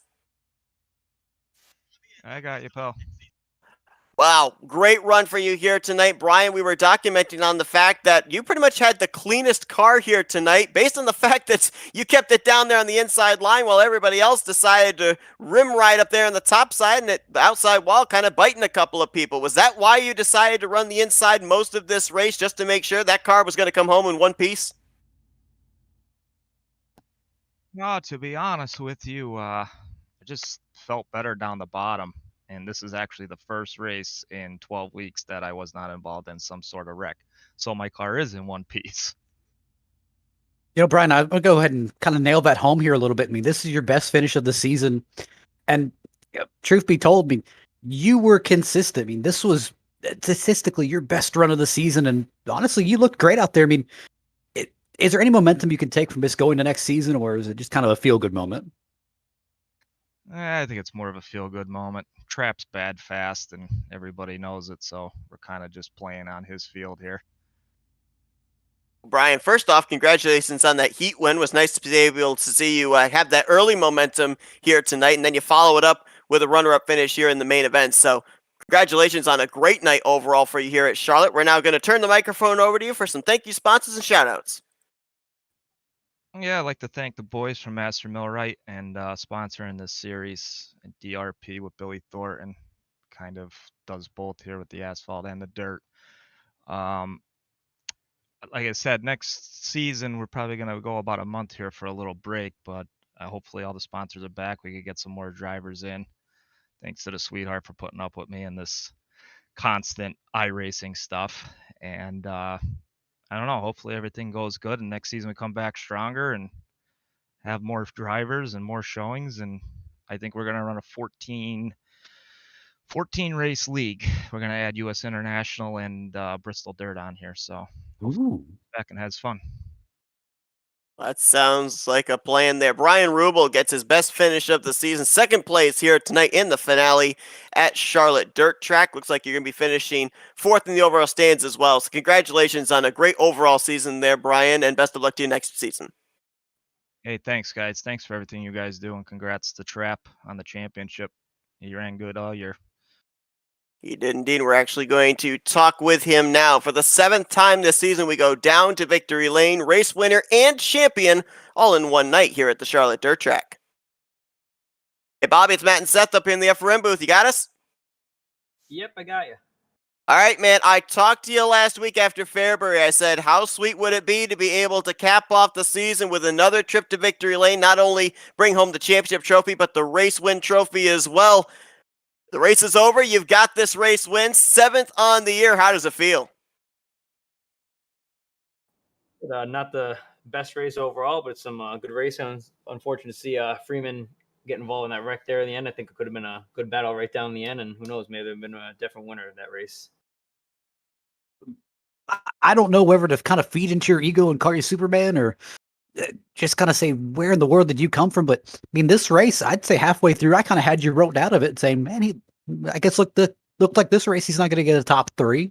I got you, pal. Wow, great run for you here tonight. Brian, we were documenting on the fact that you pretty much had the cleanest car here tonight based on the fact that you kept it down there on the inside line while everybody else decided to rim ride up there on the top side and the outside wall kind of biting a couple of people. Was that why you decided to run the inside most of this race, just to make sure that car was going to come home in one piece? No, to be honest with you, I just felt better down the bottom. And this is actually the first race in 12 weeks that I was not involved in some sort of wreck. So my car is in one piece. You know, Brian, I'm going to go ahead and kind of nail that home here a little bit. I mean, this is your best finish of the season. And truth be told, I mean, you were consistent. I mean, this was statistically your best run of the season. And honestly, you looked great out there. I mean, is there any momentum you can take from this going to next season, or is it just kind of a feel-good moment? I think it's more of a feel-good moment. Trap's bad fast, and everybody knows it, so we're kind of just playing on his field here. Brian, first off, congratulations on that heat win. It was nice to be able to see you have that early momentum here tonight, and then you follow it up with a runner-up finish here in the main event. So congratulations on a great night overall for you here at Charlotte. We're now going to turn the microphone over to you for some thank you, sponsors, and shout-outs. Yeah, I'd like to thank the boys from Master Millwright and sponsoring this series. DRP with Billy Thornton kind of does both here with the asphalt and the dirt. Like I said, next season we're probably going to go about a month here for a little break, but hopefully all the sponsors are back. We could get some more drivers in. Thanks to the sweetheart for putting up with me in this constant iRacing stuff. And I don't know, hopefully everything goes good and next season we come back stronger and have more drivers and more showings. And I think we're going to run a 14 race league. We're gonna add U.S. International and Bristol Dirt on here, so Ooh. back and has fun. That sounds like a plan there. Brian Rubel gets his best finish of the season. Second place here tonight in the finale at Charlotte Dirt Track. Looks like you're going to be finishing fourth in the overall stands as well. So congratulations on a great overall season there, Brian, and best of luck to you next season. Hey, thanks, guys. Thanks for everything you guys do, and congrats to Trap on the championship. You ran good all year. He did indeed. We're actually going to talk with him now. For the seventh time this season, we go down to victory lane, race winner and champion, all in one night here at the Charlotte Dirt Track. Hey, Bobby, it's Matt and Seth up here in the FRM booth. You got us? Yep, I got you. All right, man. I talked to you last week after Fairbury. I said, how sweet would it be to be able to cap off the season with another trip to victory lane, not only bring home the championship trophy, but the race win trophy as well. The race is over. You've got this race win, 7th on the year. How does it feel? Not the best race overall, but some good racing. Unfortunate to see Freeman get involved in that wreck there in the end. I think it could have been a good battle right down the end, and who knows, maybe there have been a different winner of that race. I don't know whether to kind of feed into your ego and call you Superman or just kind of say, where in the world did you come from? But I mean, this race, I'd say halfway through, I kind of had you wrote out of it saying, man, I guess looked like this race, he's not going to get a top 3.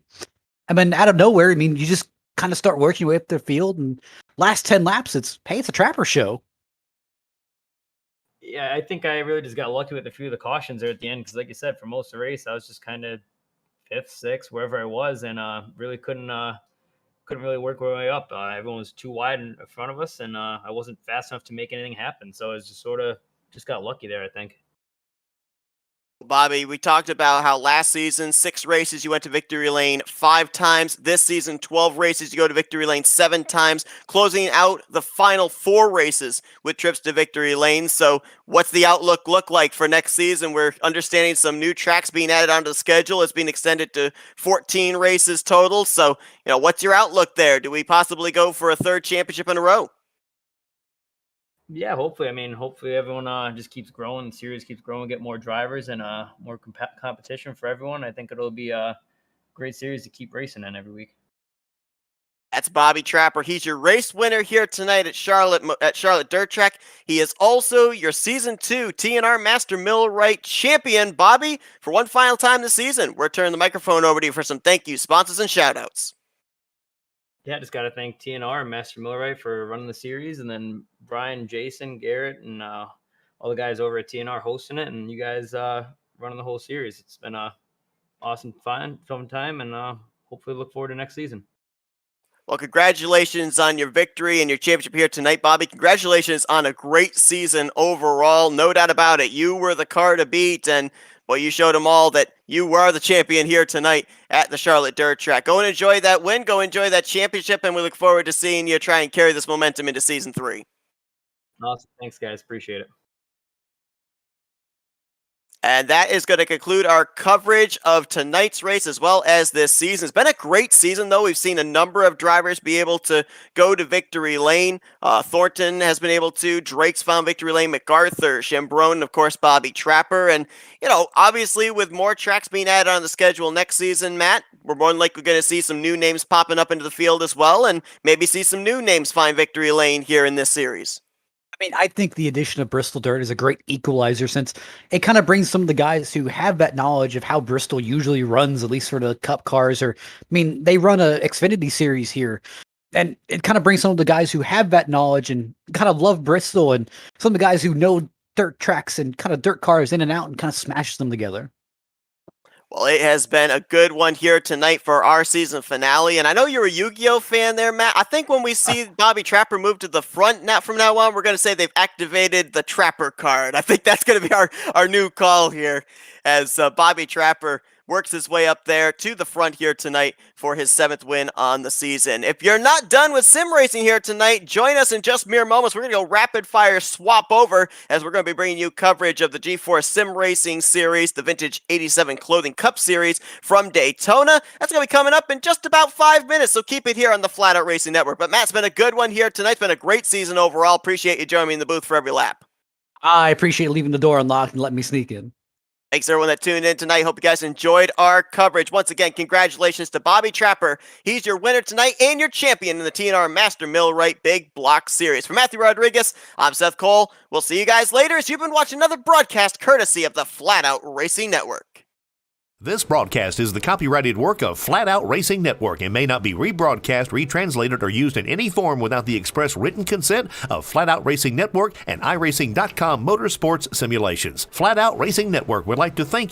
I mean, out of nowhere, I mean, you just kind of start working your way up the field, and last 10 laps, it's a Trapper show. Yeah, I think I really just got lucky with a few of the cautions there at the end, because like you said, for most of the race, I was just kind of 5th, 6th, wherever I was, and really couldn't really work my way up. Everyone was too wide in front of us, and I wasn't fast enough to make anything happen. So I was just got lucky there, I think. Bobby, we talked about how last season, 6 races, you went to victory lane 5 times. This season, 12 races, you go to victory lane 7 times, closing out the final 4 races with trips to victory lane. So what's the outlook look like for next season? We're understanding some new tracks being added onto the schedule. It's being extended to 14 races total. So, what's your outlook there? Do we possibly go for a 3rd championship in a row? Yeah, hopefully. I mean, hopefully everyone just keeps growing. The series keeps growing, get more drivers and more competition for everyone. I think it'll be a great series to keep racing in every week. That's Bobby Trapper. He's your race winner here tonight at Charlotte Dirt Track. He is also your Season 2 TNR Master Millwright champion. Bobby, for one final time this season, we're turning the microphone over to you for some thank you, sponsors, and shout-outs. Yeah, just got to thank TNR and Master Millwright for running the series, and then Brian, Jason, Garrett, and all the guys over at TNR hosting it, and you guys running the whole series. It's been a awesome, fun time, and hopefully look forward to next season. Well, congratulations on your victory and your championship here tonight, Bobby. Congratulations on a great season overall. No doubt about it. You were the car to beat, and you showed them all that you were the champion here tonight at the Charlotte Dirt Track. Go and enjoy that win. Go enjoy that championship, and we look forward to seeing you try and carry this momentum into Season 3. Awesome. Thanks, guys. Appreciate it. And that is going to conclude our coverage of tonight's race as well as this season. It's been a great season, though. We've seen a number of drivers be able to go to victory lane. Thornton has been able to. Drake's found victory lane. MacArthur, Chambrone, of course, Bobby Trapper. And, obviously with more tracks being added on the schedule next season, Matt, we're more than likely going to see some new names popping up into the field as well, and maybe see some new names find victory lane here in this series. I mean, I think the addition of Bristol Dirt is a great equalizer, since it kind of brings some of the guys who have that knowledge of how Bristol usually runs, at least for the Cup cars, or, I mean, they run a Xfinity series here, and it kind of brings some of the guys who have that knowledge and kind of love Bristol, and some of the guys who know dirt tracks and kind of dirt cars in and out, and kind of smashes them together. Well, it has been a good one here tonight for our season finale. And I know you're a Yu-Gi-Oh fan there, Matt. I think when we see Bobby Trapper move to the front from now on, we're going to say they've activated the Trapper card. I think that's going to be our new call here, as Bobby Trapper works his way up there to the front here tonight for his 7th win on the season. If you're not done with sim racing here tonight, join us in just mere moments. We're going to go rapid fire swap over, as we're going to be bringing you coverage of the G4 Sim Racing Series, the Vintage 87 Clothing Cup Series from Daytona. That's going to be coming up in just about 5 minutes, so keep it here on the Flatout Racing Network. But Matt, it's been a good one here tonight. It's been a great season overall. Appreciate you joining me in the booth for every lap. I appreciate leaving the door unlocked and letting me sneak in. Thanks everyone that tuned in tonight. Hope you guys enjoyed our coverage. Once again, congratulations to Bobby Trapper. He's your winner tonight and your champion in the TNR Master Millwright Big Block Series. For Matthew Rodriguez, I'm Seth Cole. We'll see you guys later as you've been watching another broadcast courtesy of the Flatout Racing Network. This broadcast is the copyrighted work of Flatout Racing Network and may not be rebroadcast, retranslated, or used in any form without the express written consent of Flatout Racing Network and iRacing.com Motorsports Simulations. Flatout Racing Network would like to thank you